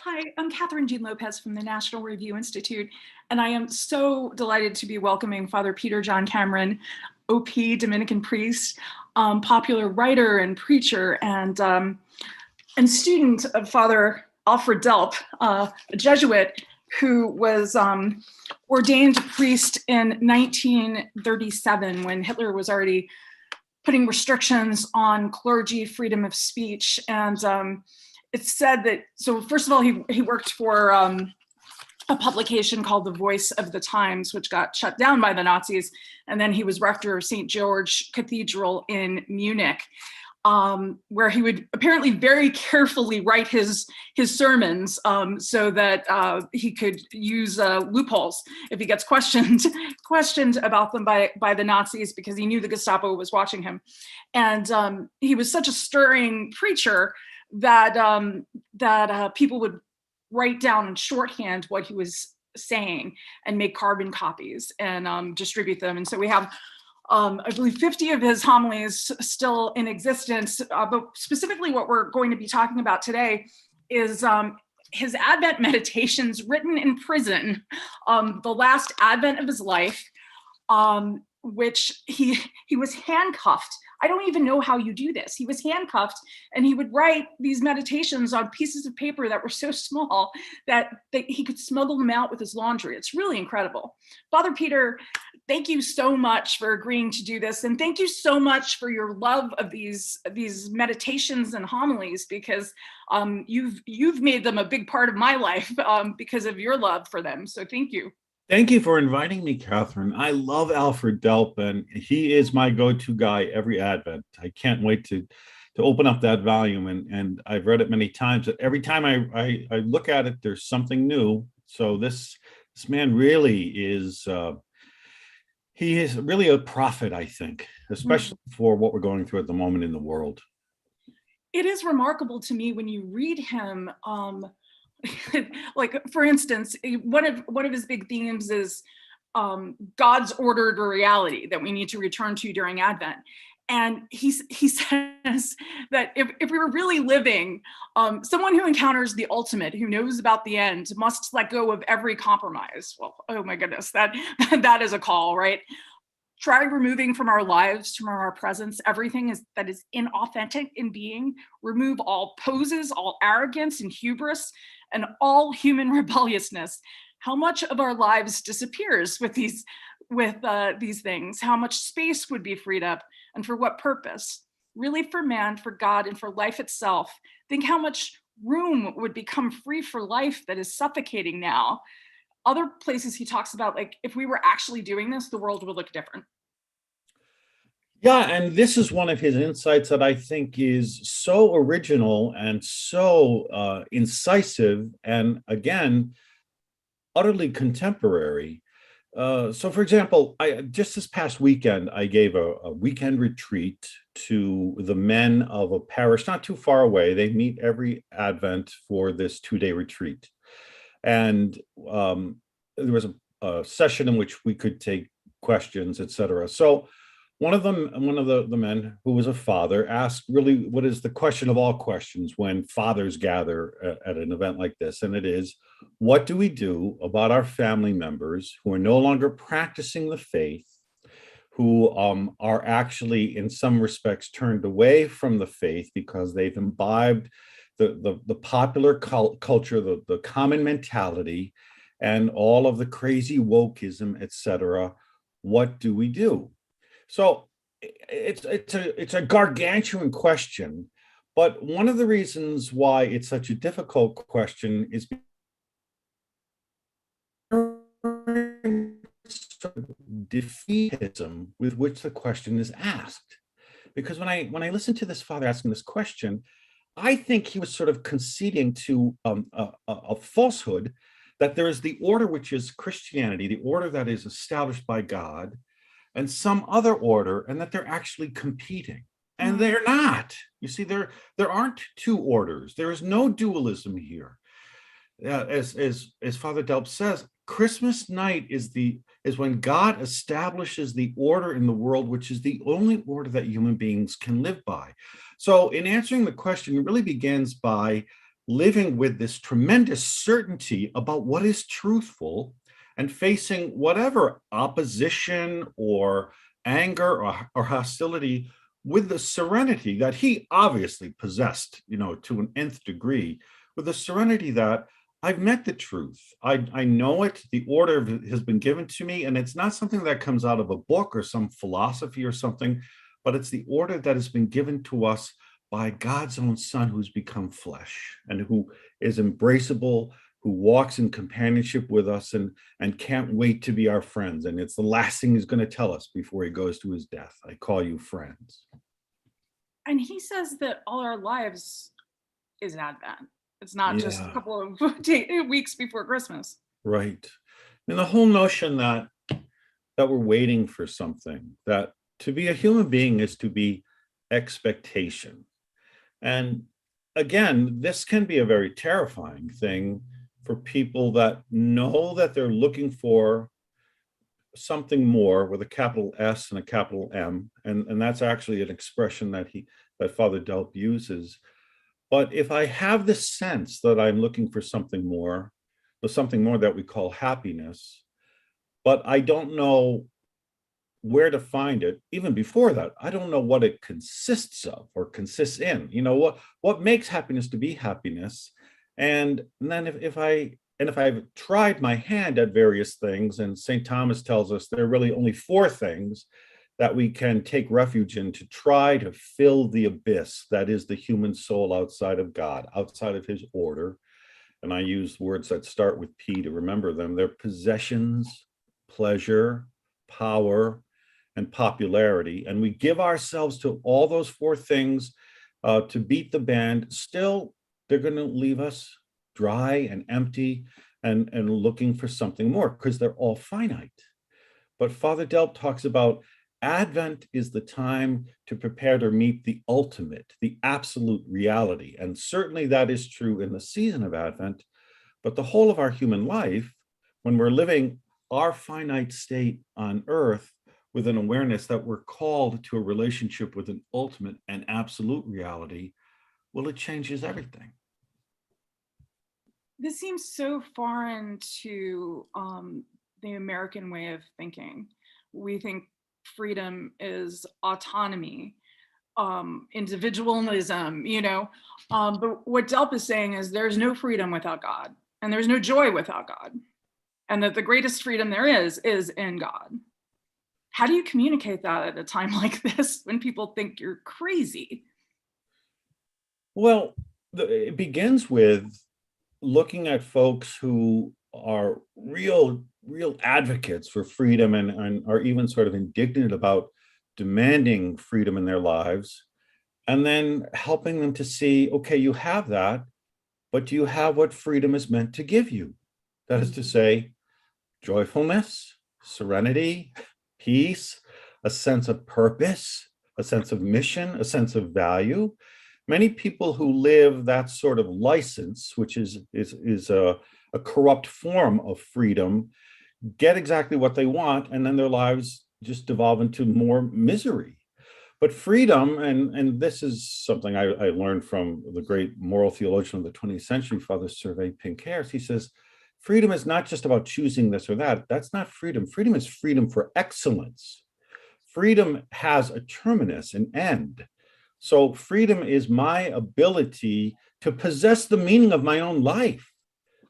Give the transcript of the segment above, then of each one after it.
Hi, I'm Catherine Jean Lopez from the National Review Institute, and I am so delighted to be welcoming Father Peter John Cameron, OP, Dominican priest, popular writer and preacher, and student of Father Alfred Delp, a Jesuit who was ordained priest in 1937 when Hitler was already putting restrictions on clergy freedom of speech. And it's said that, so first of all, he worked for a publication called The Voice of the Times, which got shut down by the Nazis. And then he was rector of St. George Cathedral in Munich, where he would apparently very carefully write his sermons so that he could use loopholes if he gets questioned about them by the Nazis, because he knew the Gestapo was watching him. And he was such a stirring preacher that people would write down in shorthand what he was saying and make carbon copies and distribute them. And so we have I believe 50 of his homilies still in existence, but specifically what we're going to be talking about today is his Advent meditations written in prison, the last Advent of his life, which he was handcuffed. I don't even know how you do this. He was handcuffed and he would write these meditations on pieces of paper that were so small that he could smuggle them out with his laundry. It's really incredible. Father Peter, thank you so much for agreeing to do this. And thank you so much for your love of these meditations and homilies, because you've made them a big part of my life because of your love for them. So thank you. Thank you for inviting me, Catherine. I love Alfred Delp, and he is my go-to guy every Advent. I can't wait to open up that volume, and I've read it many times. But every time I look at it, there's something new. So this man really is he is really a prophet, I think, especially for what we're going through at the moment in the world. It is remarkable to me when you read him. Like, for instance, one of his big themes is God's ordered reality that we need to return to during Advent. And he says that if we were really living, someone who encounters the ultimate, who knows about the end, must let go of every compromise. Well, oh my goodness, that is a call, right? Try removing from our lives, from our presence, everything that is inauthentic in being. Remove all poses, all arrogance and hubris, and all human rebelliousness. How much of our lives disappears with these things? How much space would be freed up, and for what purpose? Really, for man, for God, and for life itself. Think how much room would become free for life that is suffocating now. Other places he talks about, like, if we were actually doing this, the world would look different. Yeah, and this is one of his insights that I think is so original and so incisive, and again, utterly contemporary. So, for example, just this past weekend, I gave a weekend retreat to the men of a parish not too far away. They meet every Advent for this 2-day retreat. And there was a session in which we could take questions, etc. So one of the men, who was a father, asked really what is the question of all questions when fathers gather at an event like this. And it is, what do we do about our family members who are no longer practicing the faith, who are actually in some respects turned away from the faith because they've imbibed the popular culture, the common mentality, and all of the crazy wokeism, etc. What do we do? So it's a gargantuan question, but one of the reasons why it's such a difficult question is defeatism with which the question is asked. Because when I listen to this father asking this question, I think he was sort of conceding to a falsehood that there is the order which is Christianity, the order that is established by God, and some other order, and that they're actually competing. And they're not. You see, there aren't two orders. There is no dualism here. As Father Delp says, Christmas night is when God establishes the order in the world, which is the only order that human beings can live by. So in answering the question, it really begins by living with this tremendous certainty about what is truthful and facing whatever opposition or anger or hostility with the serenity that he obviously possessed, to an nth degree, with the serenity that I've met the truth. I know it. The order has been given to me, and it's not something that comes out of a book or some philosophy or something, but it's the order that has been given to us by God's own Son, who's become flesh and who is embraceable, who walks in companionship with us and can't wait to be our friends. And it's the last thing he's going to tell us before he goes to his death. I call you friends. And he says that all our lives is Advent. It's not just a couple of weeks before Christmas. Right. And the whole notion that we're waiting for something, that to be a human being is to be expectation. And again, this can be a very terrifying thing for people that know that they're looking for something more with a capital S and a capital M. And that's actually an expression that Father Delp uses. But if I have the sense that I'm looking for something more, or something more that we call happiness, but I don't know where to find it, even before that, I don't know what it consists of or consists in. What makes happiness to be happiness? And then if I've tried my hand at various things, and St. Thomas tells us there are really only 4 things that we can take refuge in to try to fill the abyss that is the human soul outside of God, outside of his order. And I use words that start with P to remember them. They're possessions, pleasure, power, and popularity. And we give ourselves to all those 4 things to beat the band. Still, they're going to leave us dry and empty and looking for something more, because they're all finite. But Father Delp talks about Advent is the time to prepare to meet the ultimate, the absolute reality. And certainly that is true in the season of Advent, but the whole of our human life, when we're living our finite state on earth with an awareness that we're called to a relationship with an ultimate and absolute reality, well, it changes everything. This seems so foreign to the American way of thinking. We think freedom is autonomy, individualism, but what Delp is saying is there's no freedom without God, and there's no joy without God, and that the greatest freedom there is in God. How do you communicate that at a time like this when people think you're crazy? Well, it begins with looking at folks who are real advocates for freedom and are even sort of indignant about demanding freedom in their lives, and then helping them to see, okay, you have that, but do you have what freedom is meant to give you? That is to say, joyfulness, serenity, peace, a sense of purpose, a sense of mission, a sense of value. Many people who live that sort of license, which is a corrupt form of freedom, get exactly what they want, and then their lives just devolve into more misery. But freedom, and this is something I learned from the great moral theologian of the 20th century, Father Servé Pinckaers. He says, freedom is not just about choosing this or that. That's not freedom. Freedom is freedom for excellence. Freedom has a terminus, an end. So freedom is my ability to possess the meaning of my own life.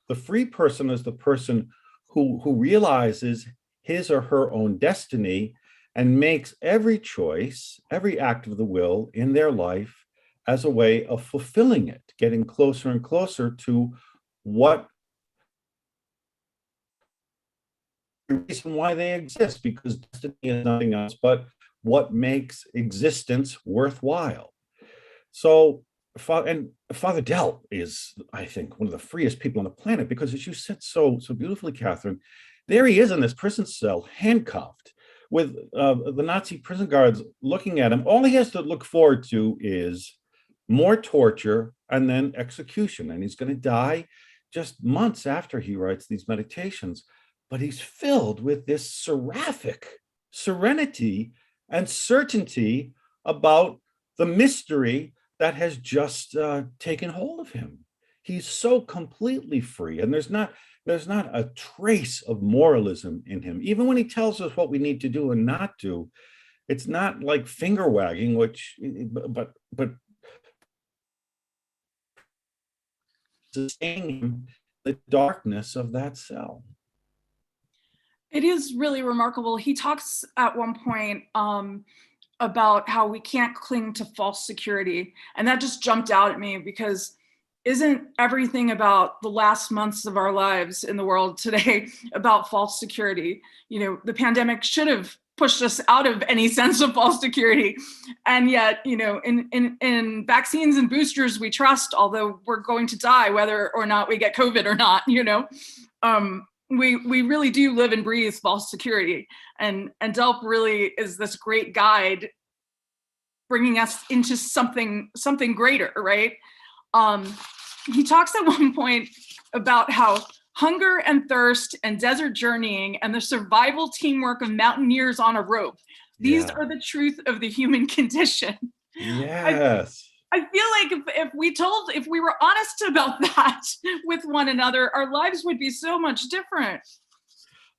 The free person is the person who realizes his or her own destiny and makes every choice, every act of the will in their life as a way of fulfilling it, getting closer and closer to what the reason why they exist, because destiny is nothing else but what makes existence worthwhile. So, and Father Delp is, I think, one of the freest people on the planet, because as you said so beautifully, Catherine, there he is in this prison cell, handcuffed, with the Nazi prison guards looking at him. All he has to look forward to is more torture and then execution. And he's going to die just months after he writes these meditations. But he's filled with this seraphic serenity and certainty about the mystery that has just taken hold of him. He's so completely free, and there's not a trace of moralism in him. Even when he tells us what we need to do and not do, it's not like finger wagging, but sustaining the darkness of that cell. It is really remarkable. He talks at one point about how we can't cling to false security. And that just jumped out at me because isn't everything about the last months of our lives in the world today about false security? You know, the pandemic should have pushed us out of any sense of false security. And yet, you know, in vaccines and boosters, we trust, although we're going to die, whether or not we get COVID or not, you know. We really do live and breathe false security. And Delp really is this great guide bringing us into something greater, right? He talks at one point about how hunger and thirst and desert journeying and the survival teamwork of mountaineers on a rope, these are the truth of the human condition. Yes. I feel like if we were honest about that with one another, our lives would be so much different.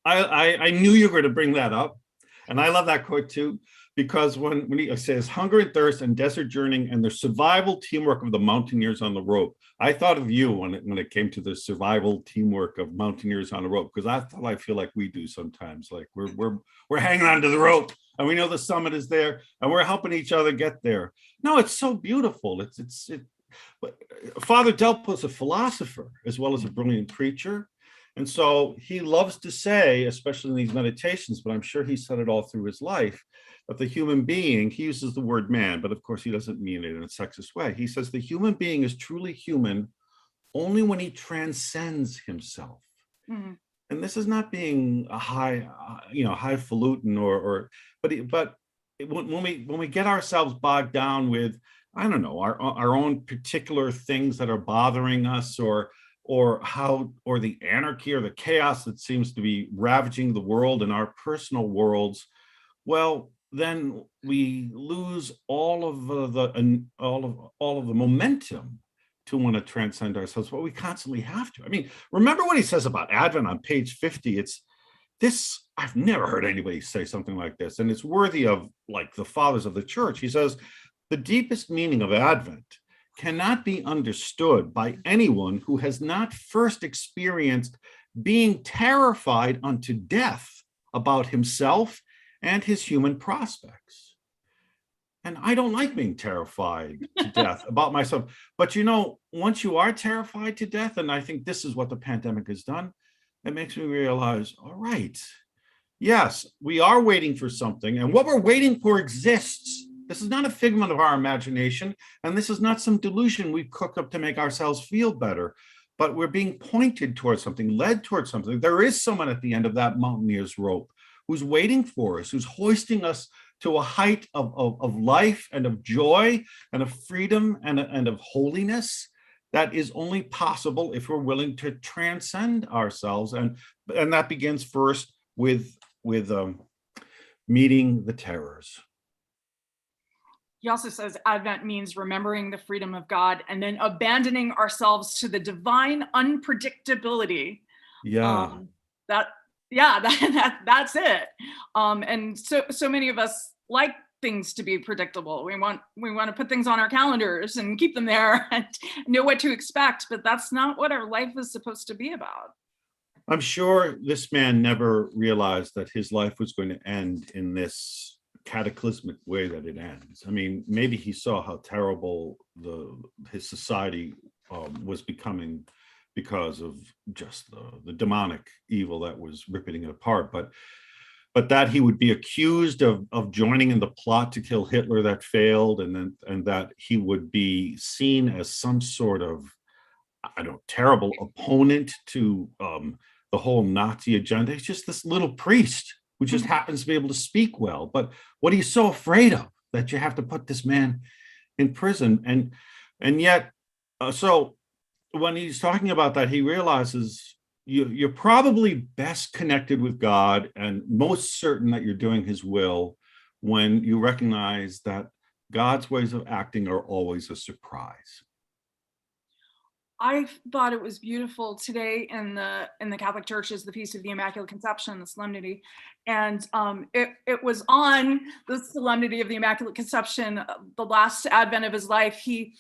I knew you were going to bring that up. And I love that quote too, because when he says hunger and thirst and desert journeying and the survival teamwork of the mountaineers on the rope, I thought of you when it came to the survival teamwork of mountaineers on the rope, because that's how I feel like we do sometimes. Like we're hanging on to the rope and we know the summit is there and we're helping each other get there. No, it's so beautiful. But Father Delp was a philosopher as well as a brilliant preacher. And so he loves to say, especially in these meditations, but I'm sure he said it all through his life, that the human being, he uses the word man, but of course he doesn't mean it in a sexist way. He says the human being is truly human only when he transcends himself. Mm-hmm. And this is not being a highfalutin but when we get ourselves bogged down with, I don't know, our own particular things that are bothering us, or the anarchy or the chaos that seems to be ravaging the world and our personal worlds, well, then we lose all of the momentum to want to transcend ourselves. But we constantly have to. I mean, remember what he says about Advent on page 50. It's this, I've never heard anybody say something like this, and it's worthy of like the fathers of the church. He says, the deepest meaning of Advent cannot be understood by anyone who has not first experienced being terrified unto death about himself and his human prospects. And I don't like being terrified to death about myself. But you know, once you are terrified to death, and I think this is what the pandemic has done, it makes me realize, all right, yes, we are waiting for something, and what we're waiting for exists. This is not a figment of our imagination, and this is not some delusion we've cooked up to make ourselves feel better, but we're being pointed towards something, led towards something. There is someone at the end of that mountaineer's rope who's waiting for us, who's hoisting us to a height of life and of joy and of freedom and of holiness that is only possible if we're willing to transcend ourselves. And that begins first with meeting the terrors. He also says Advent means remembering the freedom of God and then abandoning ourselves to the divine unpredictability. That's it. And so many of us like things to be predictable. We want to put things on our calendars and keep them there and know what to expect, but that's not what our life is supposed to be about. I'm sure this man never realized that his life was going to end in this cataclysmic way that it ends. I mean, maybe he saw how terrible his society was becoming because of just the demonic evil that was ripping it apart. But that he would be accused of joining in the plot to kill Hitler that failed, and that he would be seen as some sort of, I don't know, terrible opponent to the whole Nazi agenda. He's just this little priest who just happens to be able to speak well. But what are you so afraid of that you have to put this man in prison? And yet, so when he's talking about that, he realizes you're probably best connected with God and most certain that you're doing his will when you recognize that God's ways of acting are always a surprise. I thought it was beautiful today in the Catholic Church is the Feast of the Immaculate Conception, the solemnity, and it was on the solemnity of the Immaculate Conception, the last Advent of his life. He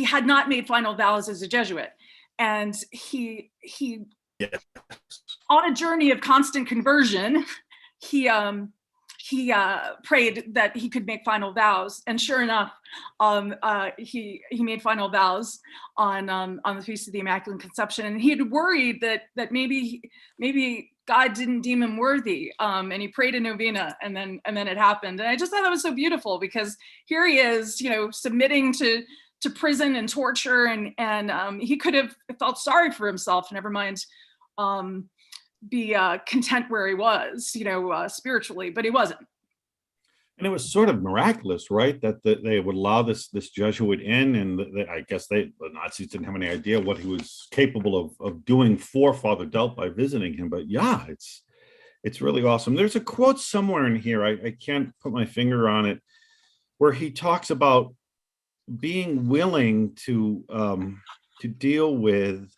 had not made final vows as a Jesuit, and he Yeah. on a journey of constant conversion, he prayed that he could make final vows, and sure enough, he made final vows on the Feast of the Immaculate Conception, and he had worried that maybe God didn't deem him worthy, and he prayed a novena, and then it happened, and I just thought that was so beautiful because here he is, submitting to prison and torture, and he could have felt sorry for himself, never mind be content where he was, spiritually, but he wasn't. And it was sort of miraculous, right? That they would allow this Jesuit in, and I guess the Nazis didn't have any idea what he was capable of doing for Father Delp by visiting him. But yeah, it's really awesome. There's a quote somewhere in here, I can't put my finger on it, where he talks about being willing to deal with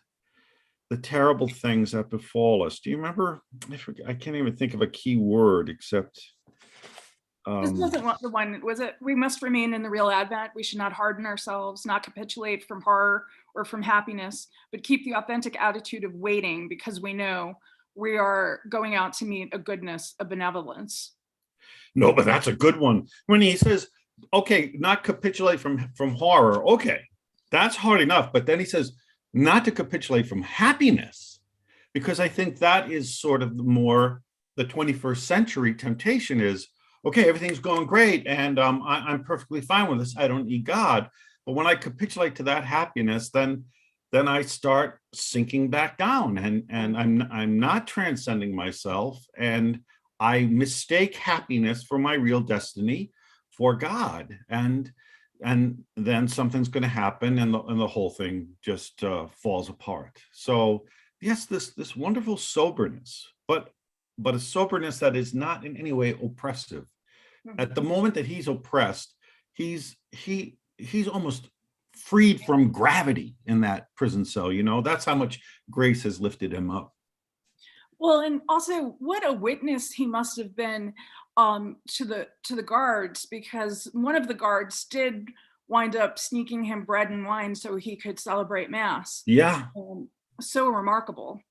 the terrible things that befall us. Do you remember? I can't even think of a key word except. This wasn't the one, was it? We must remain in the real Advent. We should not harden ourselves, not capitulate from horror or from happiness, but keep the authentic attitude of waiting because we know we are going out to meet a goodness, a benevolence. No, but that's a good one. When he says, okay, not capitulate from horror. Okay, that's hard enough. But then he says, not to capitulate from happiness, because I think that is sort of the 21st century temptation is, okay, everything's going great, and I'm perfectly fine with this. I don't need God. But when I capitulate to that happiness, then I start sinking back down, and I'm not transcending myself, and I mistake happiness for my real destiny, for God, and then something's going to happen, and the whole thing just falls apart. So yes, this wonderful soberness, but a soberness that is not in any way oppressive. Mm-hmm. At the moment that he's oppressed, he's almost freed from gravity in that prison cell. That's how much grace has lifted him up. Well, and also what a witness he must have been to the guards, because one of the guards did wind up sneaking him bread and wine so he could celebrate Mass. Yeah. So remarkable.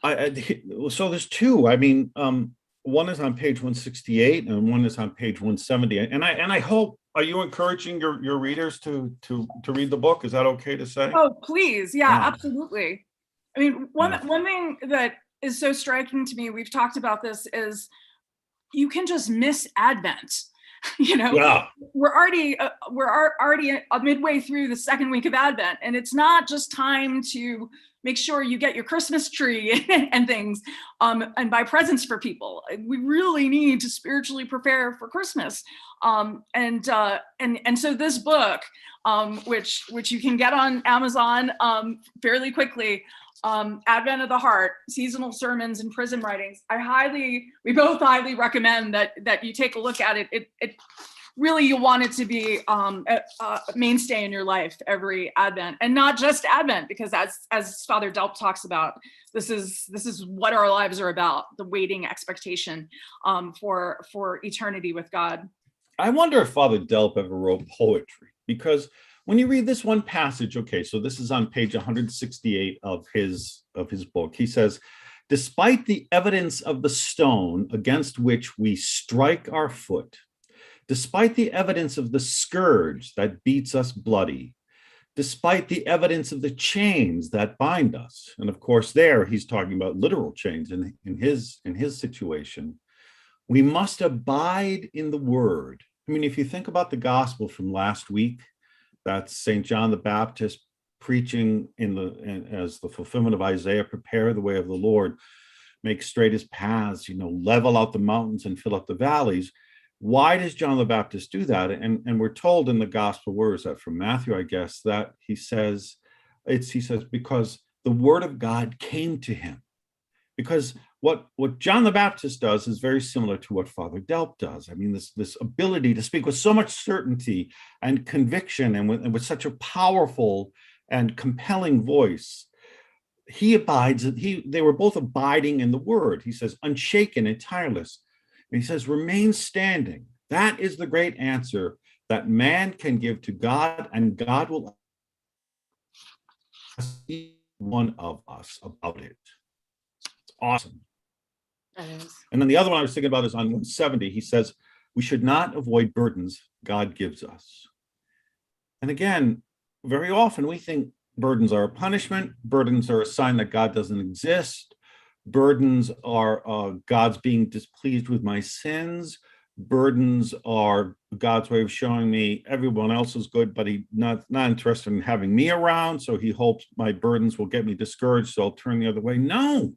So there's two. I mean, one is on page 168 and one is on page 170. And I hope, are you encouraging your readers to read the book? Is that okay to say? Oh, please. Yeah, absolutely. I mean, one thing that is so striking to me, we've talked about this, is you can just miss Advent. Yeah. We're already midway through the second week of Advent, and it's not just time to make sure you get your Christmas tree and things, and buy presents for people. We really need to spiritually prepare for Christmas, and so this book, which you can get on Amazon fairly quickly. Advent of the Heart, Seasonal Sermons and Prison Writings. We both highly recommend that you take a look at it. It really, you want it to be a mainstay in your life every Advent, and not just Advent, because as Father Delp talks about, this is what our lives are about: the waiting expectation for eternity with God. I wonder if Father Delp ever wrote poetry, because when you read this one passage, okay, so this is on page 168 of his book. He says, despite the evidence of the stone against which we strike our foot, despite the evidence of the scourge that beats us bloody, despite the evidence of the chains that bind us, and of course there he's talking about literal chains in his situation, we must abide in the word. I mean, if you think about the gospel from last week, that's St. John the Baptist preaching as the fulfillment of Isaiah, prepare the way of the Lord, make straight his paths, level out the mountains and fill up the valleys. Why does John the Baptist do that? And we're told in the gospel, where is that from? Matthew, I guess, that he says because the word of God came to him. Because what John the Baptist does is very similar to what Father Delp does. I mean, this ability to speak with so much certainty and conviction, and with such a powerful and compelling voice. They were both abiding in the word. He says, unshaken and tireless. And he says, remain standing. That is the great answer that man can give to God, and God will ask each one of us about it. It's awesome. And then the other one I was thinking about is on 170. He says, we should not avoid burdens God gives us. And again, very often we think burdens are a punishment. Burdens are a sign that God doesn't exist. Burdens are God's being displeased with my sins. Burdens are God's way of showing me everyone else is good, but he's not interested in having me around. So he hopes my burdens will get me discouraged, so I'll turn the other way. No,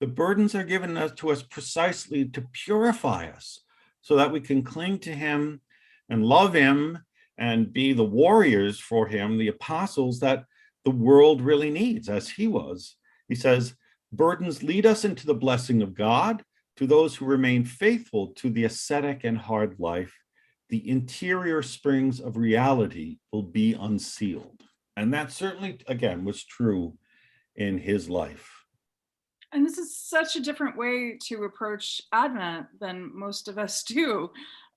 the burdens are given to us precisely to purify us so that we can cling to him and love him and be the warriors for him, the apostles that the world really needs, as he was. He says, burdens lead us into the blessing of God. To those who remain faithful to the ascetic and hard life, the interior springs of reality will be unsealed. And that certainly, again, was true in his life. And this is such a different way to approach Advent than most of us do.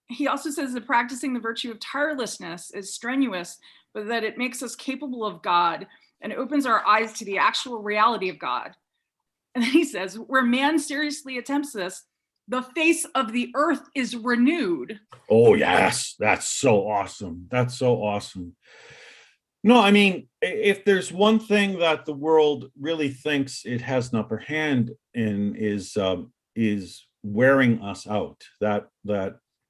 He also says that practicing the virtue of tirelessness is strenuous, but that it makes us capable of God and opens our eyes to the actual reality of God. And then he says, where man seriously attempts this, the face of the earth is renewed. Oh, yes. That's so awesome. That's so awesome. No, I mean, if there's one thing that the world really thinks it has an upper hand in is wearing us out, that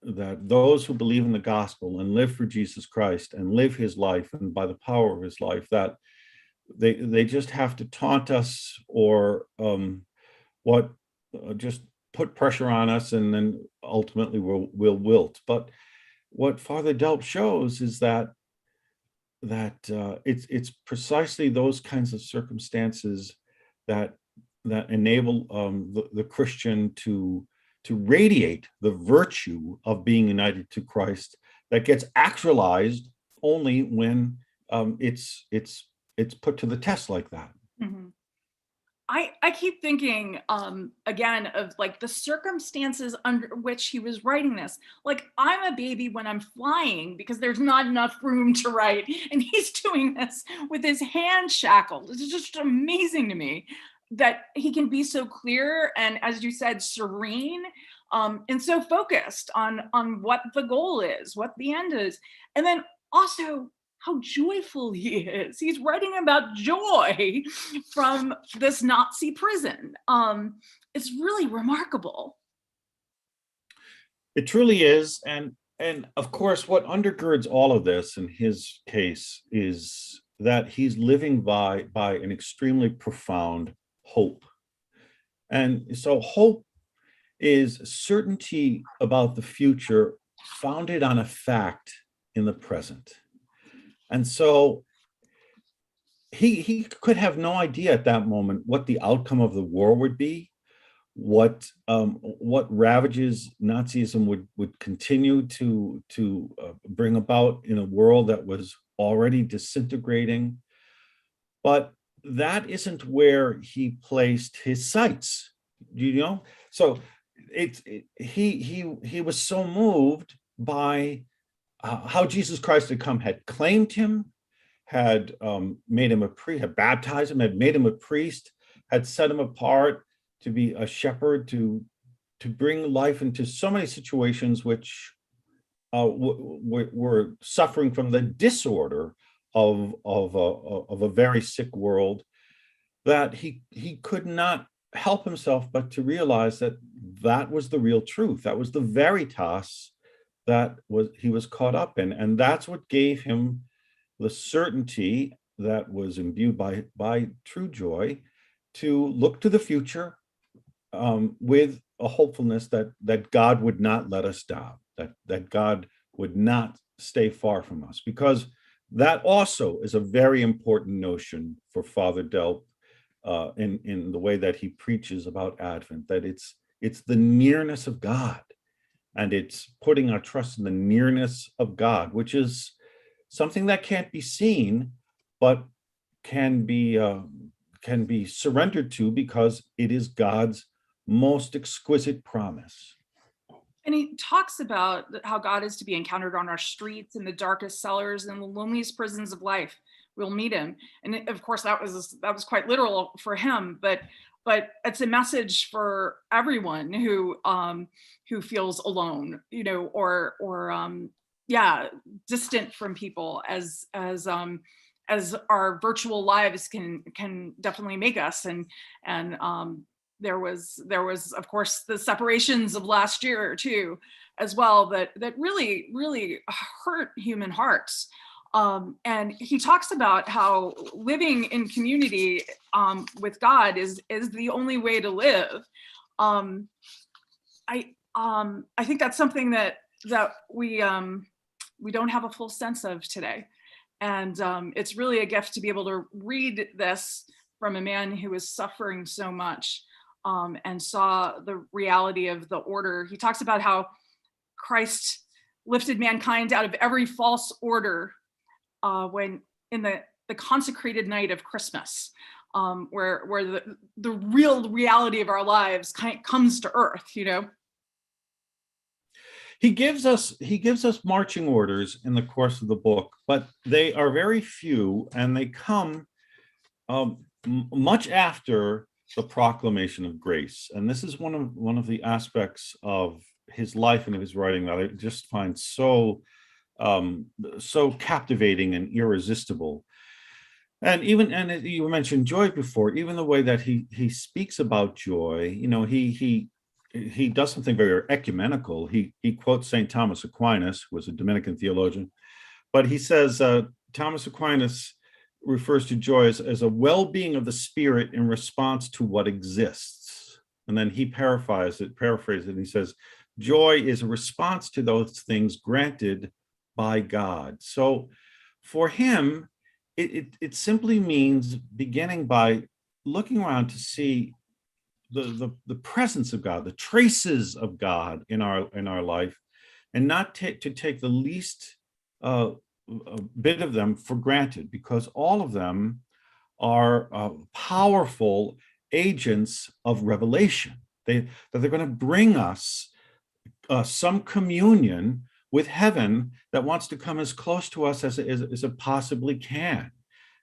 those who believe in the gospel and live for Jesus Christ and live his life, and by the power of his life, that they just have to taunt us or just put pressure on us, and then ultimately we'll wilt. But what Father Delp shows is that it's precisely those kinds of circumstances that enable the Christian to radiate the virtue of being united to Christ, that gets actualized only when it's put to the test like that. Mm-hmm. I keep thinking again of like the circumstances under which he was writing this. Like, I'm a baby when I'm flying because there's not enough room to write, and he's doing this with his hand shackled. It's just amazing to me that he can be so clear and, as you said, serene, and so focused on what the goal is, what the end is, and then also how joyful he is. He's writing about joy from this Nazi prison. It's really remarkable. It truly is. And of course, what undergirds all of this in his case is that he's living by an extremely profound hope. And so hope is certainty about the future founded on a fact in the present. And so he could have no idea at that moment what the outcome of the war would be, what ravages Nazism would continue to bring about in a world that was already disintegrating. But that isn't where he placed his sights, So he was so moved by how Jesus Christ had claimed him, had made him a priest, had baptized him, had made him a priest, had set him apart to be a shepherd, to bring life into so many situations which were suffering from the disorder of a very sick world, that he could not help himself but to realize that was the real truth. That was the veritas that he was caught up in. And that's what gave him the certainty that was imbued by true joy to look to the future with a hopefulness that God would not let us down, that God would not stay far from us, because that also is a very important notion for Father Delp in the way that he preaches about Advent, that it's the nearness of God. And it's putting our trust in the nearness of God, which is something that can't be seen, but can be surrendered to because it is God's most exquisite promise. And he talks about how God is to be encountered on our streets, in the darkest cellars, in the loneliest prisons of life. We'll meet him, and of course that was quite literal for him. But it's a message for everyone who feels alone, or distant from people, as our virtual lives can definitely make us. And there was of course the separations of last year too, as well, that really hurt human hearts. And he talks about how living in community with God is the only way to live. I think that's something that we don't have a full sense of today. And it's really a gift to be able to read this from a man who was suffering so much, and saw the reality of the order. He talks about how Christ lifted mankind out of every false order when in the consecrated night of Christmas, where the real reality of our lives comes to earth. He gives us marching orders in the course of the book, but they are very few, and they come much after the proclamation of grace. And this is one of the aspects of his life and of his writing that I just find so captivating and irresistible. And you mentioned joy before. Even the way that he speaks about joy, he does something very ecumenical. He quotes St. Thomas Aquinas, who was a Dominican theologian, but he says Thomas Aquinas refers to joy as a well-being of the spirit in response to what exists. And then he paraphrases it, and he says, joy is a response to those things granted by God. So for him, it simply means beginning by looking around to see the presence of God, the traces of God in our life, and not to take the least a bit of them for granted, because all of them are powerful agents of revelation. That they're going to bring us some communion with heaven that wants to come as close to us as it possibly can.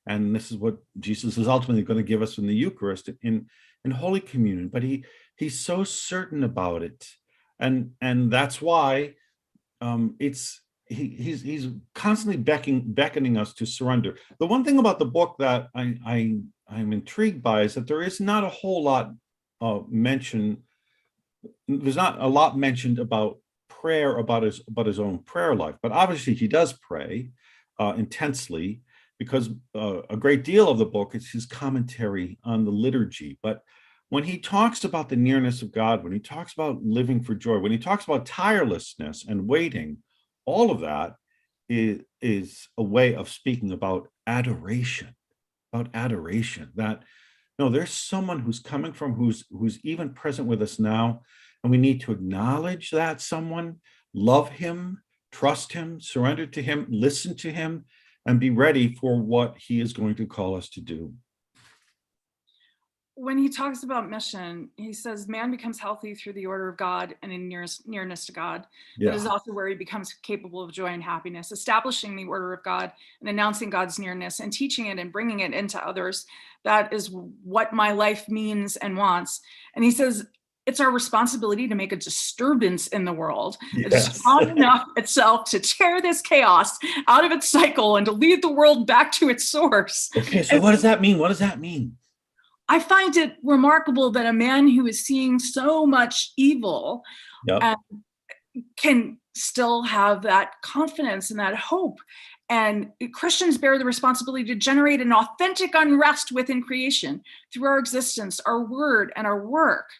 And this is what Jesus is ultimately going to give us in the Eucharist, in Holy Communion. But he's so certain about it, and that's why he's constantly beckoning us to surrender. The one thing about the book that I'm intrigued by is that there is not a whole lot mentioned. There's not a lot mentioned about prayer, about his own prayer life, but obviously he does pray intensely, because a great deal of the book is his commentary on the liturgy. But when he talks about the nearness of God, when he talks about living for joy, when he talks about tirelessness and waiting, all of that is a way of speaking about adoration. That no, there's someone who's coming from, who's even present with us now, and we need to acknowledge that someone, love him, trust him, surrender to him, listen to him, and be ready for what he is going to call us to do. When he talks about mission, he says man becomes healthy through the order of God and in nearness to God. Yeah. That is also where he becomes capable of joy and happiness, establishing the order of God and announcing God's nearness and teaching it and bringing it into others. That is what my life means and wants. And he says, it's our responsibility to make a disturbance in the world. Yes. It's strong enough itself to tear this chaos out of its cycle and to lead the world back to its source. Okay, so what does that mean? What does that mean? I find it remarkable that a man who is seeing so much evil can still have that confidence and that hope. And Christians bear the responsibility to generate an authentic unrest within creation through our existence, our word, and our work.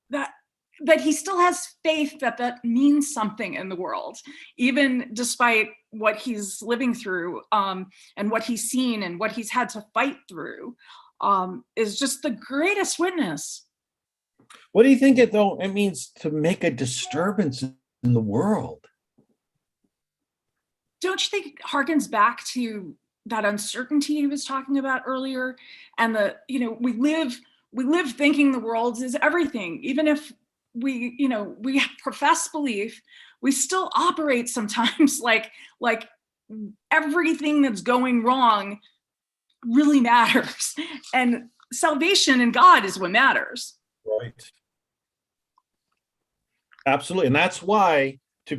That he still has faith that means something in the world, even despite what he's living through, and what he's seen and what he's had to fight through. Is just the greatest witness. What do you think it means to make a disturbance in the world? Don't you think it harkens back to that uncertainty he was talking about earlier, and we live thinking the world is everything. Even if we profess belief, we still operate sometimes like everything that's going wrong really matters, and salvation in God is what matters. Right. Absolutely. And that's why to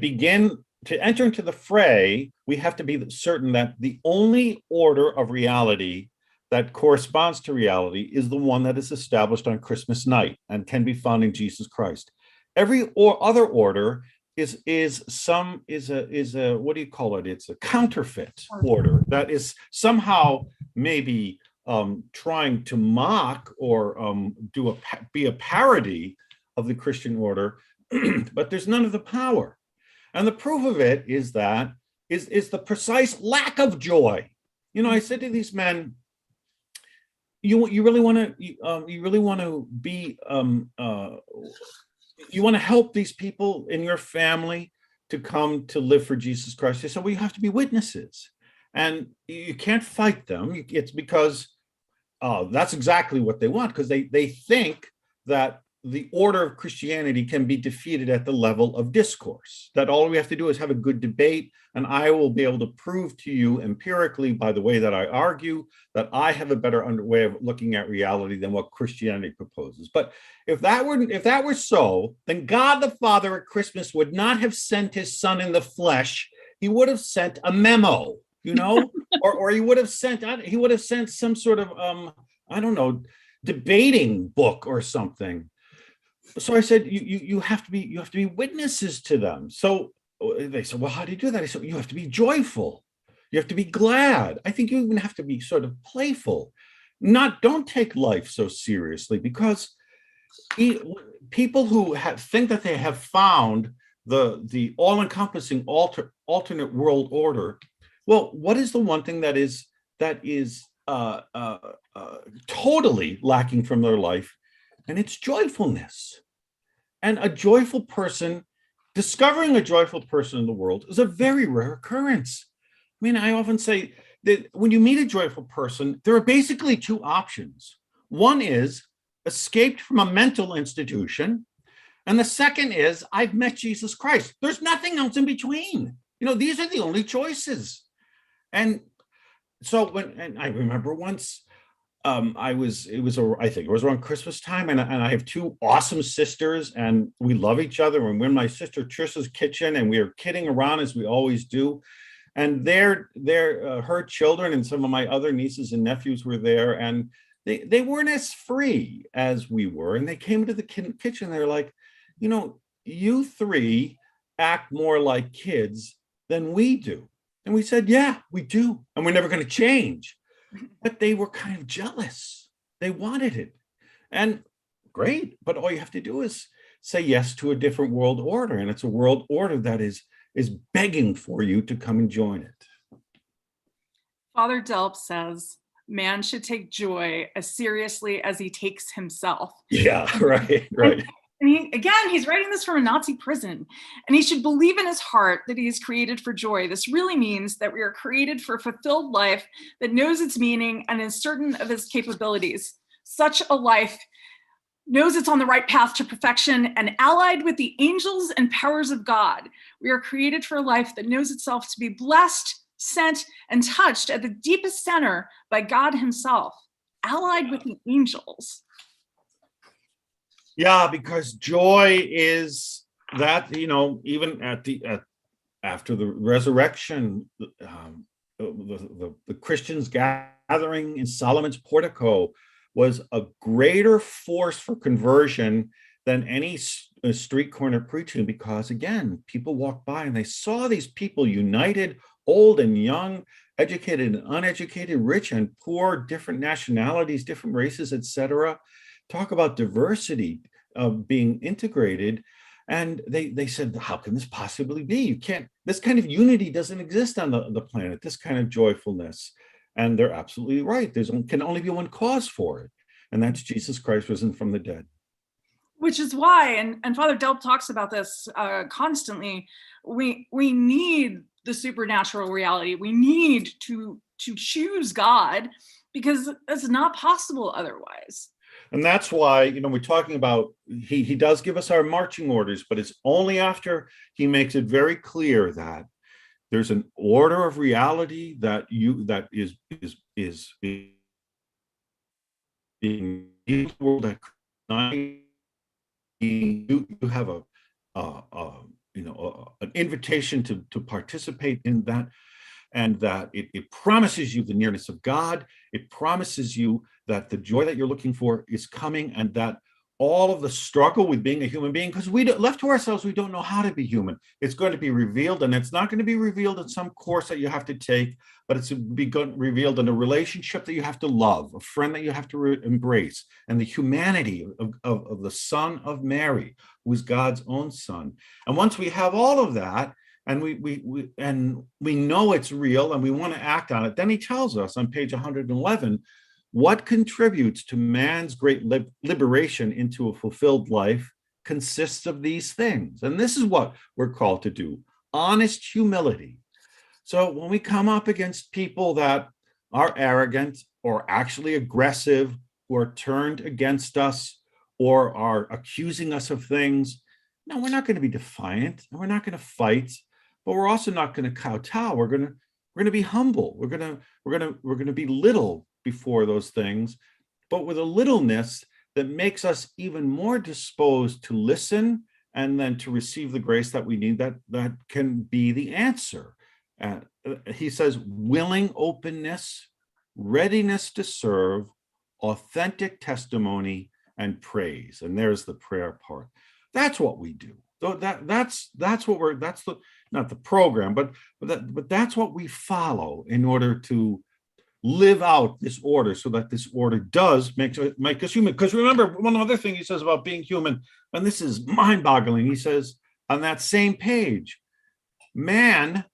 enter into the fray, we have to be certain that the only order of reality that corresponds to reality is the one that is established on Christmas night and can be found in Jesus Christ. Every other order is a what do you call it? It's a counterfeit order that is somehow maybe trying to mock or be a parody of the Christian order, but there's none of the power. And the proof of it is that is the precise lack of joy. I said to these men, you really want to be you want to help these people in your family to come to live for Jesus Christ. They said, well, you have to be witnesses, and you can't fight them. It's because that's exactly what they want, because they think that the order of Christianity can be defeated at the level of discourse, that all we have to do is have a good debate, and I will be able to prove to you empirically by the way that I argue that I have a better way of looking at reality than what Christianity proposes. But if that were so, then God the Father at Christmas would not have sent his son in the flesh. He would have sent a memo, or he would have sent some sort of I don't know, debating book or something. So I said, you have to be witnesses to them. So they said, well, how do you do that? I said, you have to be joyful. You have to be glad. I think you even have to be sort of playful. Don't take life so seriously, because people who think that they have found the all-encompassing alternate world order. Well, what is the one thing that is totally lacking from their life? And it's joyfulness. And discovering a joyful person in the world is a very rare occurrence. I mean, I often say that when you meet a joyful person, there are basically two options. One is escaped from a mental institution, and the second is I've met Jesus Christ. There's nothing else in between. These are the only choices. And so I remember once, I think it was around Christmas time, and I have two awesome sisters, and we love each other. And we're in my sister Trisha's kitchen, and we are kidding around as we always do. And her children and some of my other nieces and nephews were there, and they weren't as free as we were. And they came into the kitchen. They're like, you three act more like kids than we do. And we said, yeah, we do, and we're never going to change. But they were kind of jealous. They wanted it. And great, but all you have to do is say yes to a different world order. And it's a world order that is begging for you to come and join it. Father Delp says, man should take joy as seriously as he takes himself. Yeah, right. And he's writing this from a Nazi prison, and he should believe in his heart that he is created for joy. This really means that we are created for a fulfilled life that knows its meaning and is certain of its capabilities. Such a life knows it's on the right path to perfection and allied with the angels and powers of God. We are created for a life that knows itself to be blessed, sent, and touched at the deepest center by God himself, allied with the angels. Yeah, because joy is that, even after the resurrection, the Christians gathering in Solomon's portico was a greater force for conversion than any street corner preaching, because again, people walked by and they saw these people united, old and young, educated and uneducated, rich and poor, different nationalities, different races, etc. Talk about diversity of being integrated. And they said, how can this possibly be? This kind of unity doesn't exist on the planet, this kind of joyfulness. And they're absolutely right. There can only be one cause for it. And that's Jesus Christ risen from the dead. Which is why, and Father Delp talks about this constantly, we need the supernatural reality. We need to to choose God, because it's not possible otherwise. And that's why, you know, we're talking about, he does give us our marching orders, but it's only after he makes it very clear that there's an order of reality that is being in the world, that you have an invitation to participate in that, and that it promises you the nearness of God. It promises you that the joy that you're looking for is coming, and that all of the struggle with being a human being, because left to ourselves, we don't know how to be human. It's going to be revealed, and it's not going to be revealed in some course that you have to take, but it's revealed in a relationship that you have to love, a friend that you have to embrace, and the humanity of the Son of Mary, who is God's own Son. And once we have all of that, and we know it's real, and we want to act on it, then he tells us on page 111 what contributes to man's great liberation into a fulfilled life consists of these things. And this is what we're called to do: honest humility. So when we come up against people that are arrogant or actually aggressive, who are turned against us or are accusing us of things, no, we're not going to be defiant, and we're not going to fight, but we're also not going to kowtow. We're going to be humble. We're going to be little before those things, but with a littleness that makes us even more disposed to listen and then to receive the grace that we need, that can be the answer. He says willing openness, readiness to serve, authentic testimony, and praise. And there's the prayer part. That's what we do. That's not the program, but that's what we follow in order to live out this order, so that this order does make us human. Because remember, one other thing he says about being human, and this is mind-boggling, he says on that same page, man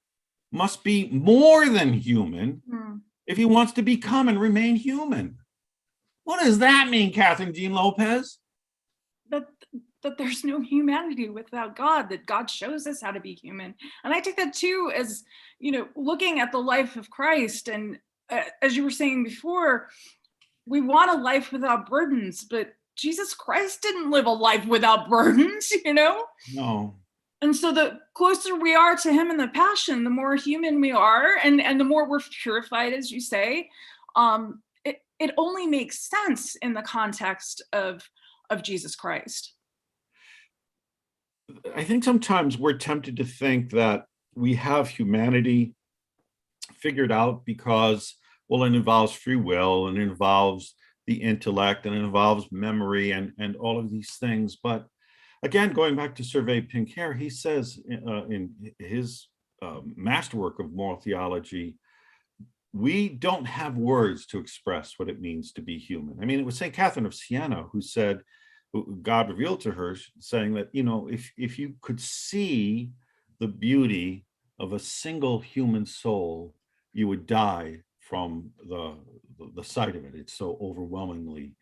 must be more than human if he wants to become and remain human. What does that mean, Catherine Jean Lopez? That there's no humanity without God, that God shows us how to be human. And I take that too as, looking at the life of Christ. And as you were saying before, we want a life without burdens, but Jesus Christ didn't live a life without burdens, No. And so the closer we are to him in the passion, the more human we are, and the more we're purified, as you say. It only makes sense in the context of Jesus Christ. I think sometimes we're tempted to think that we have humanity figured out because, well, it involves free will, and it involves the intellect, and it involves memory, and all of these things. But again, going back to Survey Pinker, he says in his masterwork of moral theology, we don't have words to express what it means to be human. I mean, it was St. Catherine of Siena who said, God revealed to her, saying that, if you could see the beauty of a single human soul, you would die from the sight of it. It's so overwhelmingly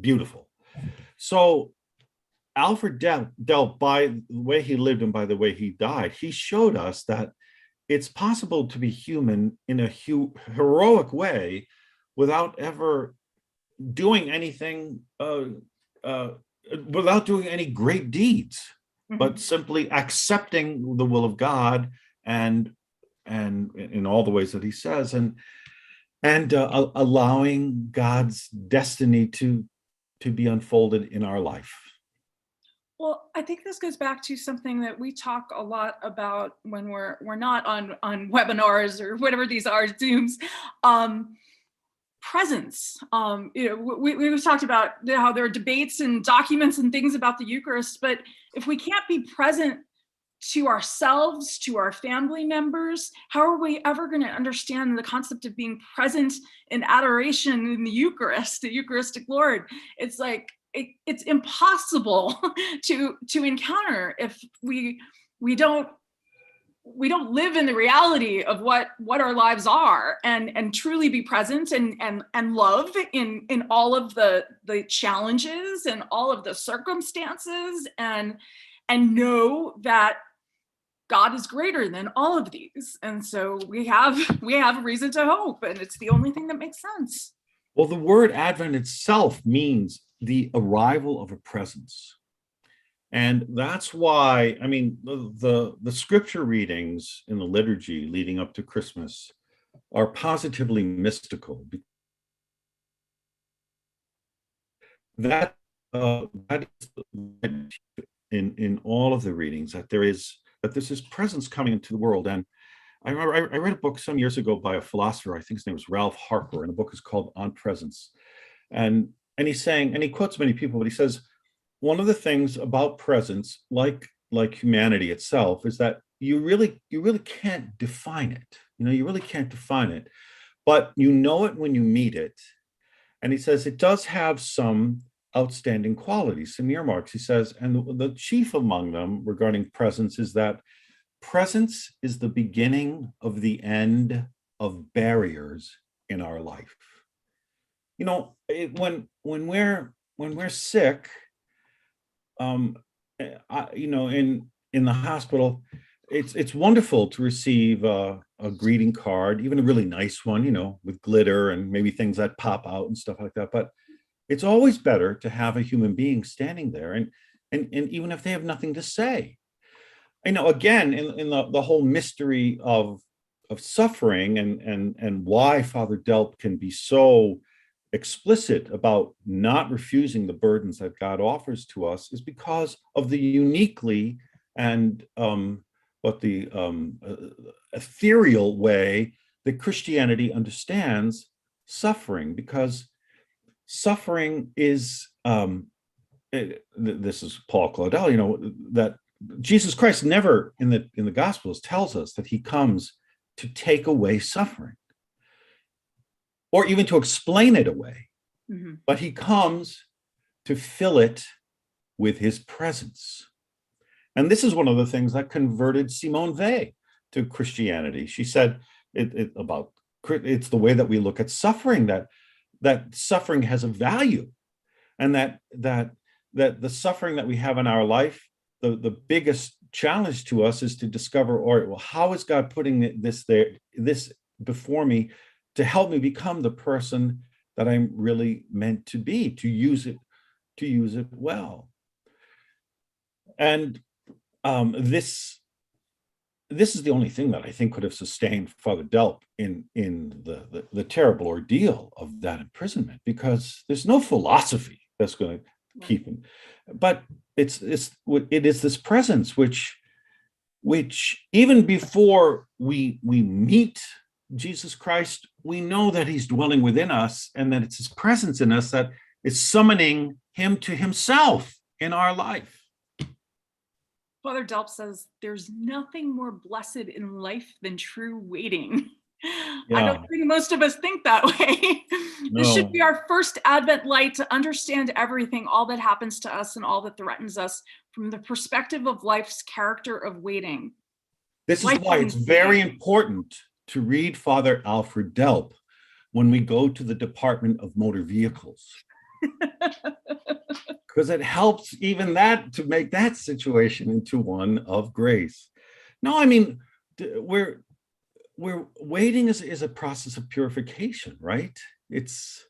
beautiful. So Alfred Delp, by the way he lived and by the way he died, he showed us that it's possible to be human in a heroic way without ever doing anything, without doing any great deeds, but simply accepting the will of God, and in all the ways that he says, and allowing God's destiny to be unfolded in our life. Well, I think this goes back to something that we talk a lot about when we're not on webinars or whatever these are, Zooms. Presence. We've talked about how there are debates and documents and things about the Eucharist, but if we can't be present to ourselves, to our family members, how are we ever going to understand the concept of being present in adoration in the Eucharist, the Eucharistic Lord? It's like, it's impossible to encounter if we don't live in the reality of what our lives are, and truly be present and love in all of the challenges and all of the circumstances, and know that God is greater than all of these. And so we have a reason to hope, and it's the only thing that makes sense. Well, the word Advent itself means the arrival of a presence. And that's why, I mean, the scripture readings in the liturgy leading up to Christmas are positively mystical. That that is in all of the readings, that there's this presence coming into the world. And I remember I read a book some years ago by a philosopher, I think his name was Ralph Harper, and the book is called On Presence. And he's saying, and he quotes many people, but he says, one of the things about presence, like humanity itself, is that you really can't define it. You really can't define it, but you know it when you meet it. And he says it does have some outstanding qualities, some earmarks. He says, and the chief among them regarding presence is that presence is the beginning of the end of barriers in our life. When we're sick, in the hospital, it's wonderful to receive a greeting card, even a really nice one, with glitter and maybe things that pop out and stuff like that. But it's always better to have a human being standing there, and even if they have nothing to say. Again, in the whole mystery of suffering, and why Father Delp can be so explicit about not refusing the burdens that God offers to us, is because of the uniquely and ethereal way that Christianity understands suffering. Because suffering is, this is Paul Claudel, that Jesus Christ never in the Gospels tells us that he comes to take away suffering, or even to explain it away. Mm-hmm. But he comes to fill it with his presence. And this is one of the things that converted Simone Weil to Christianity. She said it's the way that we look at suffering, that suffering has a value, and that the suffering that we have in our life, the biggest challenge to us is to discover, how is God putting this before me to help me become the person that I'm really meant to be, to use it well. And this is the only thing that I think could have sustained Father Delp in the terrible ordeal of that imprisonment, because there's no philosophy that's going to keep him. But it is this presence which even before we meet Jesus Christ, we know that he's dwelling within us, and that it's his presence in us that is summoning him to himself in our life. Father Delp says there's nothing more blessed in life than true waiting. Yeah. I don't think most of us think that way. No. This should be our first Advent light to understand everything, all that happens to us and all that threatens us, from the perspective of life's character of waiting. This is why it's very important to read Father Alfred Delp when we go to the Department of Motor Vehicles, because it helps even that to make that situation into one of grace. No, I mean, we're waiting is a process of purification, right? It's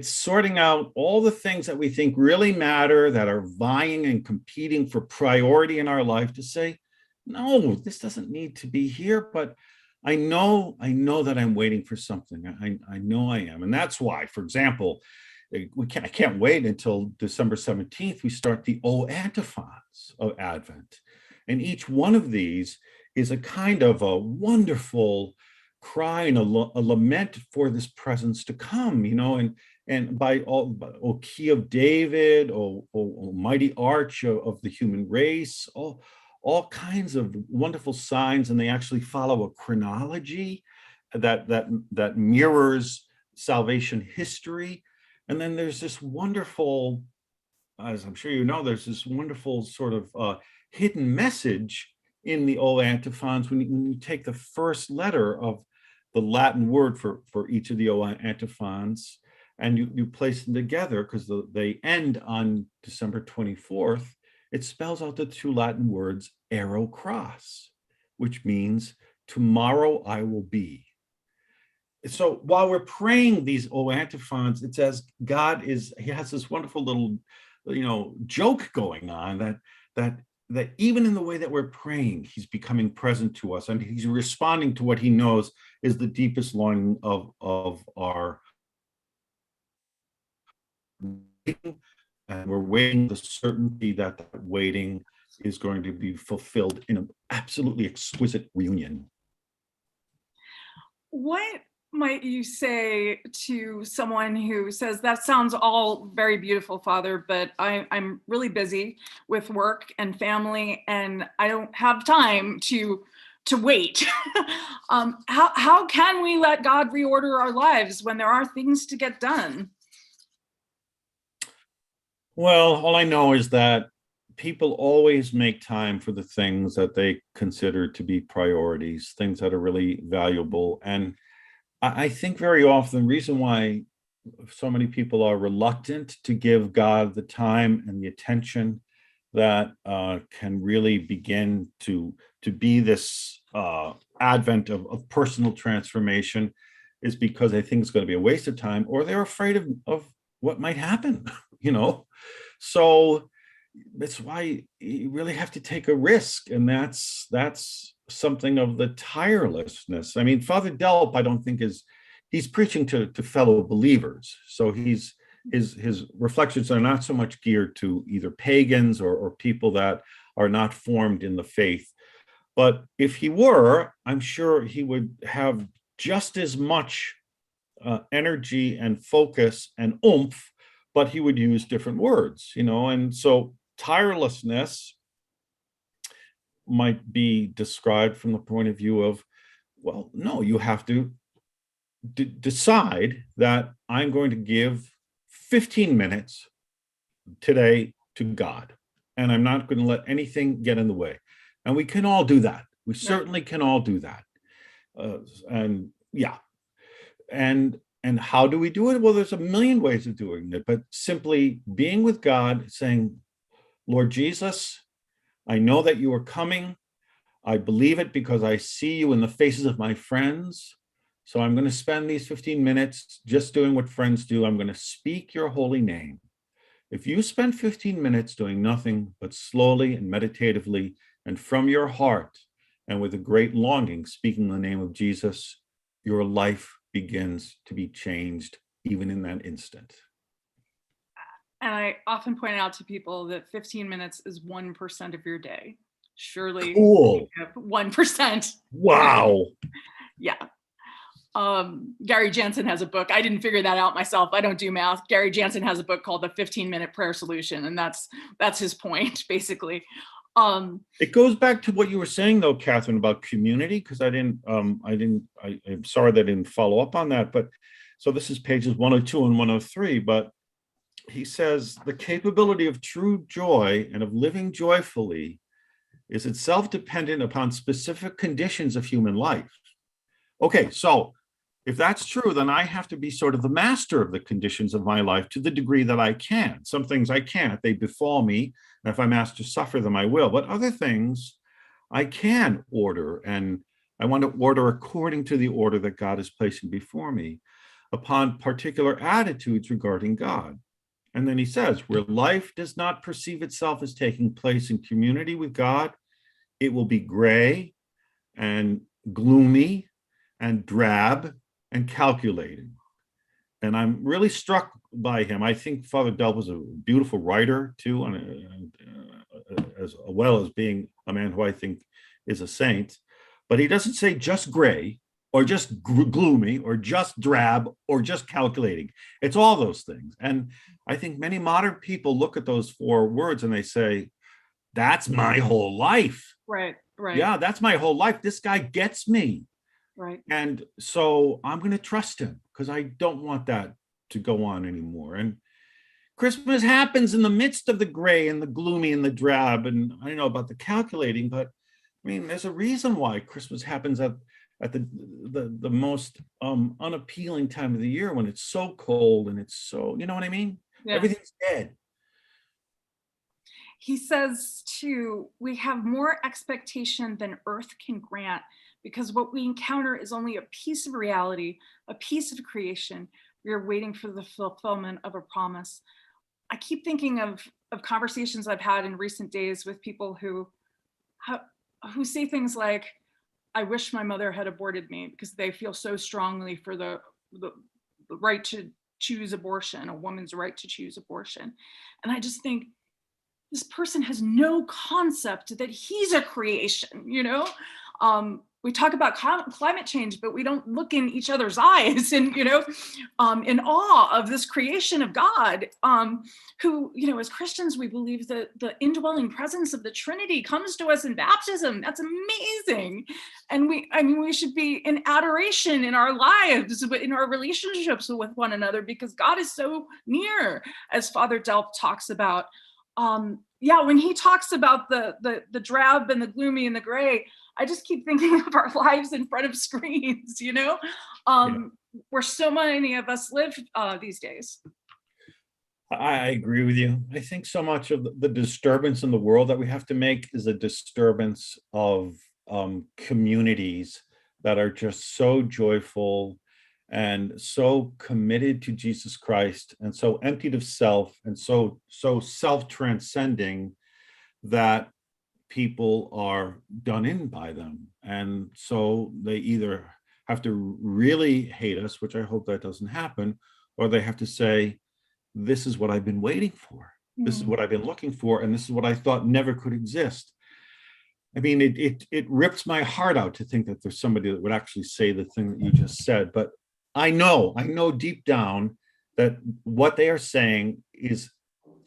sorting out all the things that we think really matter, that are vying and competing for priority in our life, to say, no, this doesn't need to be here, but I know that I'm waiting for something. I know I am. And that's why, for example, I can't wait until December 17th, we start the O Antiphons of Advent. And each one of these is a kind of a wonderful cry and a lament for this presence to come, and by all, O Key of David, O mighty arch of the human race, all kinds of wonderful signs, and they actually follow a chronology that mirrors salvation history. And then there's this wonderful, as I'm sure you know, there's this wonderful sort of hidden message in the O Antiphons when you take the first letter of the Latin word for each of the O Antiphons, and you place them together, because they end on December 24th. it spells out the two Latin words ero cras, which means tomorrow I will be. So while we're praying these O antiphons, it says he has this wonderful little, joke going on that even in the way that we're praying, he's becoming present to us, and he's responding to what he knows is the deepest longing of our waiting, and we're waiting the certainty that that waiting is going to be fulfilled in an absolutely exquisite reunion. What might you say to someone who says, that sounds all very beautiful, Father, but I'm really busy with work and family, and I don't have time to wait. How can we let God reorder our lives when there are things to get done? Well, all I know is that people always make time for the things that they consider to be priorities, things that are really valuable. And I think very often the reason why so many people are reluctant to give God the time and the attention that can really begin to be this advent of personal transformation is because they think it's going to be a waste of time, or they're afraid of what might happen, So that's why you really have to take a risk, and that's something of the tirelessness. I mean, Father Delp, I don't think he's preaching to fellow believers, so his reflections are not so much geared to either pagans or people that are not formed in the faith. But if he were, I'm sure he would have just as much energy and focus and oomph, but he would use different words, and so tirelessness might be described from the point of view of, well, no, you have to decide that I'm going to give 15 minutes today to God, and I'm not going to let anything get in the way. And we can all do that. We certainly can all do that. And yeah. And how do we do it? Well, there's a million ways of doing it, but simply being with God, saying, Lord Jesus, I know that you are coming. I believe it because I see you in the faces of my friends. So I'm going to spend these 15 minutes just doing what friends do. I'm going to speak your holy name. If you spend 15 minutes doing nothing but slowly and meditatively and from your heart and with a great longing speaking the name of Jesus, your life begins to be changed even in that instant. And I often point out to people that 15 minutes is 1% of your day. Surely Cool. 1%. Wow. Yeah. Gary Jansen has a book. I didn't figure that out myself. I don't do math. Gary Jansen has a book called The 15-Minute Prayer Solution, and that's his point, basically. It goes back to what you were saying, though, Catherine, about community, because I'm sorry that I didn't follow up on that. But so this is pages 102 and 103. But he says the capability of true joy and of living joyfully is itself dependent upon specific conditions of human life. Okay, so if that's true, then I have to be sort of the master of the conditions of my life to the degree that I can. Some things I can't, they befall me. And if I'm asked to suffer them, I will. But other things I can order. And I want to order according to the order that God is placing before me upon particular attitudes regarding God. And then he says, where life does not perceive itself as taking place in community with God, it will be gray and gloomy and drab and calculating. And I'm really struck by him. I think Father Delp was a beautiful writer too, as well as being a man who I think is a saint. But he doesn't say just gray or just gloomy or just drab or just calculating. It's all those things. And I think many modern people look at those four words and they say, that's my whole life. Right. Yeah, that's my whole life. This guy gets me. Right. And so I'm going to trust him because I don't want that to go on anymore. And Christmas happens in the midst of the gray and the gloomy and the drab. And I don't know about the calculating, but I mean, there's a reason why Christmas happens at the most unappealing time of the year when it's so cold and it's so, you know what I mean? Yeah. Everything's dead. he says too, we have more expectation than earth can grant, because what we encounter is only a piece of reality, a piece of creation. We are waiting for the fulfillment of a promise. I keep thinking of conversations I've had in recent days with people who say things like, I wish my mother had aborted me, because they feel so strongly for the right to choose abortion, a woman's right to choose abortion. And I just think, this person has no concept that he's a creation, you know? We talk about climate change, but we don't look in each other's eyes and, in awe of this creation of God, who, as Christians, we believe that the indwelling presence of the Trinity comes to us in baptism. That's amazing. And we should be in adoration in our lives, in our relationships with one another, because God is so near, as Father Delp talks about. When he talks about the drab and the gloomy and the gray, I just keep thinking of our lives in front of screens, where so many of us live these days. I agree with you. I think so much of the disturbance in the world that we have to make is a disturbance of communities that are just so joyful and so committed to Jesus Christ and so emptied of self and so self-transcending that people are done in by them. And so they either have to really hate us, which I hope that doesn't happen, or they have to say, this is what I've been waiting for. This is what I've been looking for. And this is what I thought never could exist. I mean, it rips my heart out to think that there's somebody that would actually say the thing that you just said. But I know deep down that what they are saying is,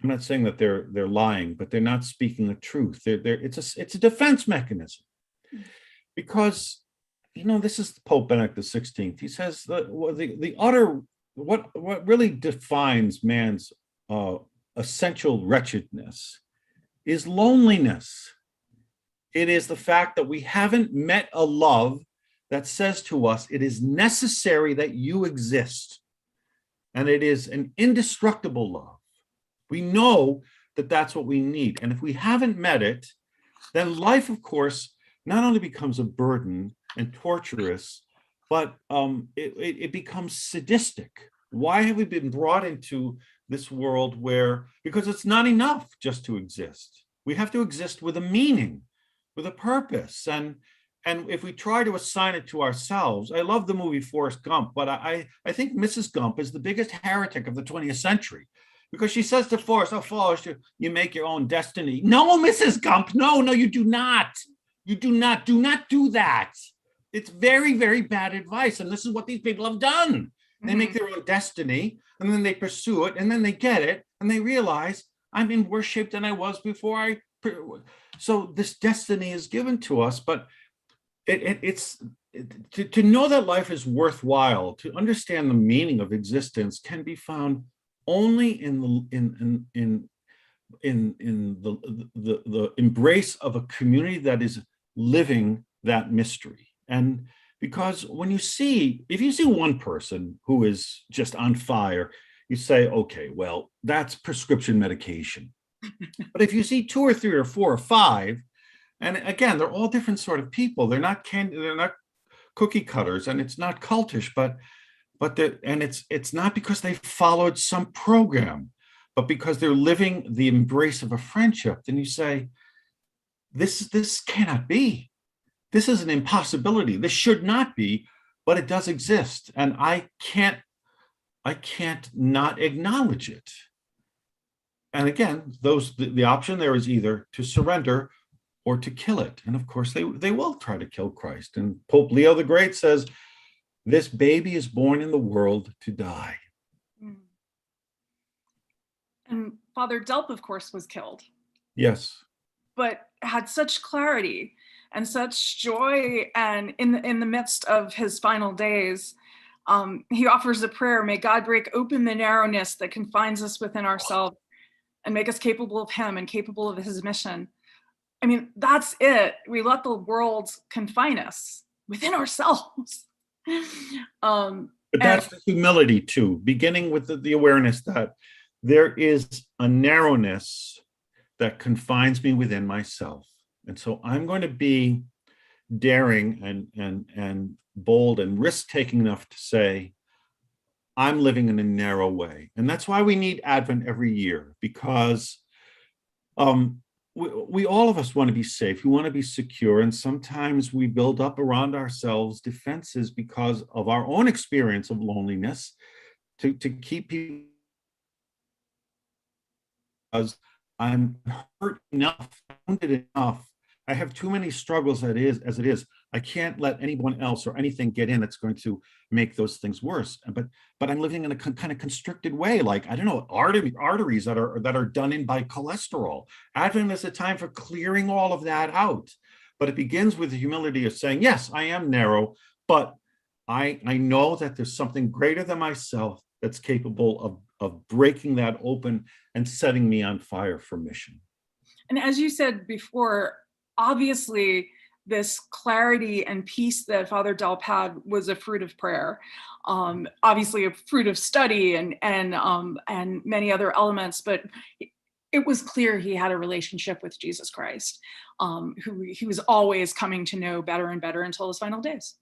I'm not saying that they're lying, but they're not speaking the truth. It's a defense mechanism. Because, this is Pope Benedict XVI. He says that the utter, what really defines man's essential wretchedness is loneliness. It is the fact that we haven't met a love that says to us, it is necessary that you exist. And it is an indestructible love. We know that that's what we need. And if we haven't met it, then life, of course, not only becomes a burden and torturous, but it becomes sadistic. Why have we been brought into this world because it's not enough just to exist. We have to exist with a meaning, with a purpose. And if we try to assign it to ourselves, I love the movie Forrest Gump, but I think Mrs. Gump is the biggest heretic of the 20th century, because she says to Forrest, oh, Forrest, you make your own destiny. No, Mrs. Gump, no, you do not. You do not do that. It's very, very bad advice. And this is what these people have done. They make their own destiny, and then they pursue it, and then they get it, and they realize I'm in worse shape than I was before so this destiny is given to us, but it's to know that life is worthwhile, to understand the meaning of existence, can be found only in the embrace of a community that is living that mystery. And because if you see one person who is just on fire, you say, okay, well, that's prescription medication. But if you see 2 or 3 or 4 or 5, and again, they're all different sort of people. They're not cookie cutters, and it's not cultish, but it's not because they followed some program, but because they're living the embrace of a friendship. Then you say, this cannot be. This is an impossibility. This should not be, but it does exist, and I can't not acknowledge it. And again, the option there is either to surrender or to kill it. And of course, they will try to kill Christ. And Pope Leo the Great says, this baby is born in the world to die. And Father Delp, of course, was killed. Yes. But had such clarity and such joy, and in the midst of his final days, he offers a prayer: may God break open the narrowness that confines us within ourselves and make us capable of him and capable of his mission. I mean, that's it. We let the world confine us within ourselves. But that's the humility too, beginning with the awareness that there is a narrowness that confines me within myself. And so I'm going to be daring and bold and risk-taking enough to say, I'm living in a narrow way. And that's why we need Advent every year, because we all of us want to be safe. We want to be secure. And sometimes we build up around ourselves defenses because of our own experience of loneliness to keep people, because I'm hurt enough, wounded enough. I have too many struggles as it is. I can't let anyone else or anything get in that's going to make those things worse. But I'm living in a kind of constricted way, like, I don't know, arteries that are done in by cholesterol. Advent is a time for clearing all of that out. But it begins with the humility of saying, yes, I am narrow, but I know that there's something greater than myself that's capable of breaking that open and setting me on fire for mission. And as you said before, obviously, this clarity and peace that Father Delp had was a fruit of prayer, obviously a fruit of study and many other elements, but it was clear he had a relationship with Jesus Christ, who he was always coming to know better and better until his final days.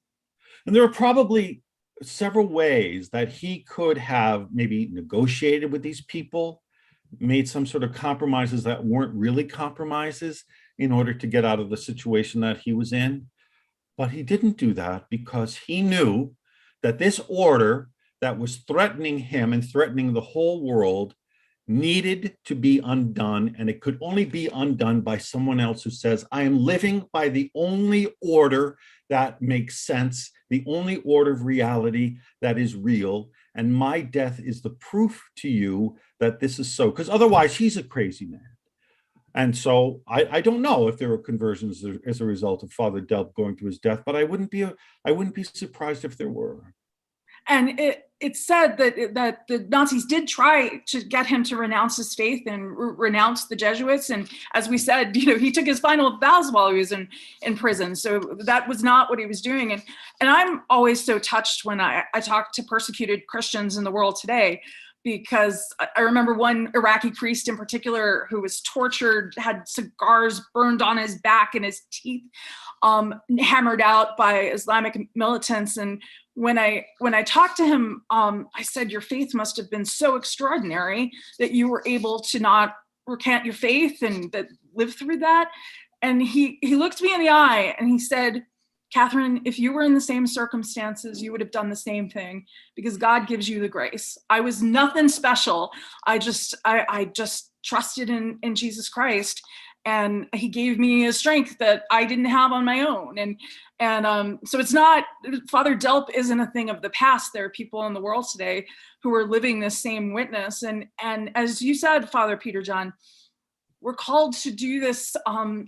And there are probably several ways that he could have maybe negotiated with these people, made some sort of compromises that weren't really compromises in order to get out of the situation that he was in. But he didn't do that because he knew that this order that was threatening him and threatening the whole world needed to be undone, and it could only be undone by someone else who says, I am living by the only order that makes sense, the only order of reality that is real, and my death is the proof to you that this is so, because otherwise he's a crazy man. And so I don't know if there were conversions as a result of Father Delp going to his death, but I wouldn't be surprised if there were. And it's said that the Nazis did try to get him to renounce his faith and renounce the Jesuits. And as we said, he took his final vows while he was in prison. So that was not what he was doing. And I'm always so touched when I talk to persecuted Christians in the world today, because I remember one Iraqi priest in particular who was tortured, had cigars burned on his back and his teeth hammered out by Islamic militants. And when I talked to him, I said, your faith must have been so extraordinary that you were able to not recant your faith and that live through that. And he looked me in the eye and he said, Catherine, if you were in the same circumstances, you would have done the same thing, because God gives you the grace. I was nothing special. I just trusted in Jesus Christ, and he gave me a strength that I didn't have on my own. And so it's not, Father Delp isn't a thing of the past. There are people in the world today who are living this same witness. And as you said, Father Peter John, we're called to do this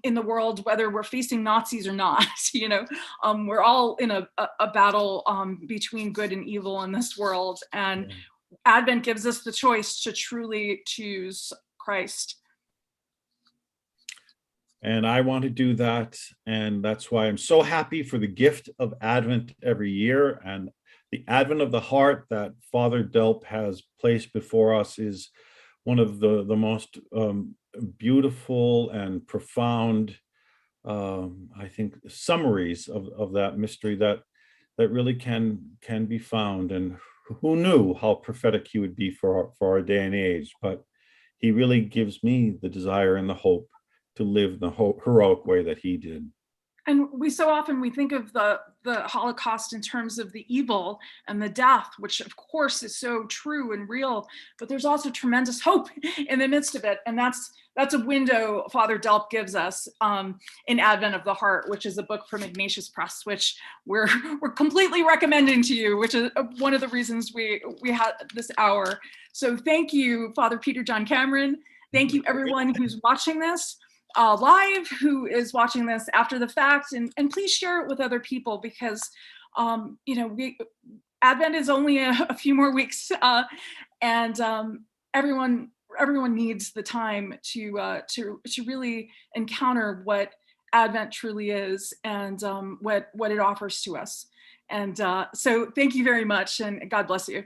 in the world, whether we're facing Nazis or not. We're all in a battle between good and evil in this world. And Advent gives us the choice to truly choose Christ. And I want to do that. And that's why I'm so happy for the gift of Advent every year. And the Advent of the heart that Father Delp has placed before us is one of the most beautiful and profound, I think, summaries of that mystery that really can be found. And who knew how prophetic he would be for our day and age? But he really gives me the desire and the hope to live the heroic way that he did. And we think of the Holocaust in terms of the evil and the death, which of course is so true and real, but there's also tremendous hope in the midst of it. And that's a window Father Delp gives us in Advent of the Heart, which is a book from Ignatius Press, which we're completely recommending to you, which is one of the reasons we had this hour. So thank you, Father Peter John Cameron. Thank you, everyone who's watching this live, who is watching this after the fact, and please share it with other people, because Advent is only a few more weeks, and everyone needs the time to really encounter what Advent truly is, and what it offers to us. And so thank you very much, and God bless you.